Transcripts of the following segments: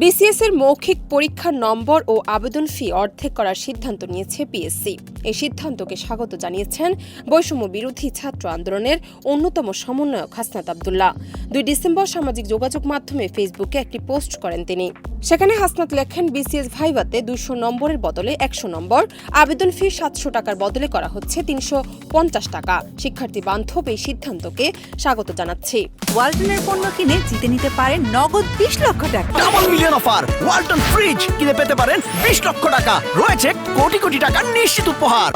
BCS এর মৌখিক পরীক্ষার নম্বর ও আবেদন ফি অর্ধেক করার সিদ্ধান্ত নিয়েছে পিএসসি। এই সিদ্ধান্তকে স্বাগত জানিয়েছেন বৈষম্য বিরোধী ছাত্র আন্দোলনের অন্যতম সমন্বয়ক হাসনাত আব্দুল্লাহ। 2 ডিসেম্বর সামাজিক যোগাযোগ মাধ্যমে ফেসবুকে একটি পোস্ট করেন তিনি। সেখানে হাসনাত লেখেন, বিসিএস ভাইভাতে 200 নম্বরের বদলে 100 নম্বর, আবেদন ফি 700 টাকার বদলে করা হচ্ছে 350 টাকা। শিক্ষার্থী বান্ধব এই সিদ্ধান্তকে স্বাগত জানাচ্ছি। ওয়ালটনের পণ্য কিনে জিতে নিতে পারেন নগদ 20 লক্ষ টাকা। Double million offer! Walton fridge কিনে পেতে পারেন 20 লক্ষ টাকা। রয়েছে কোটি কোটি টাকার নিশ্চিত উপহার।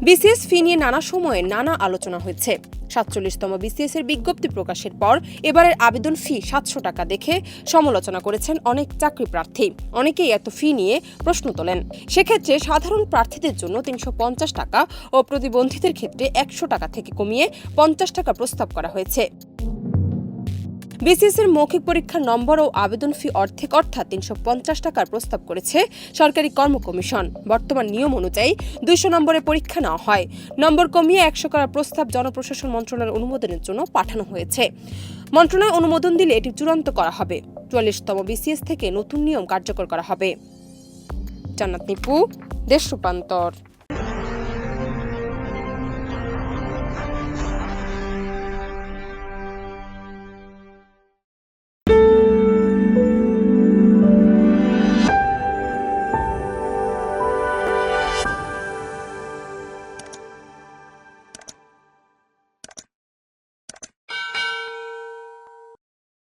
বিসিএস ফি নিয়ে নানা সময়ে নানা আলোচনা হয়েছে। 47তম বিসিএস এর বিজ্ঞপ্তি প্রকাশের পর এবারের আবেদন ফি 700 টাকা দেখে সমালোচনা করেছেন অনেক চাকরি প্রার্থী। অনেকেই এত ফি নিয়ে প্রশ্ন তোলেন। সেক্ষেত্রে সাধারণ প্রার্থীদের জন্য 350 টাকা ও প্রতিবন্ধীদের ক্ষেত্রে 100 টাকা থেকে কমিয়ে 50 টাকা প্রস্তাব করা হয়েছে। বিসিএস এর মৌখিক পরীক্ষার নম্বর ও আবেদন ফি অর্ধেক অর্থাৎ 350 টাকার প্রস্তাব করেছে সরকারি কর্ম কমিশন। বর্তমান নিয়ম অনুযায়ী 200 নম্বরে পরীক্ষা নেওয়া হয়। নম্বর কমিয়ে 100 করার প্রস্তাব জনপ্রশাসন মন্ত্রণালয়ের অনুমোদনের জন্য পাঠানো হয়েছে। মন্ত্রণালয় অনুমোদন দিলে এটি চূড়ান্ত করা হবে। 44তম বিসিএস থেকে নতুন নিয়ম কার্যকর করা হবে। জান্নাত নিপু, দেশ রূপান্তর।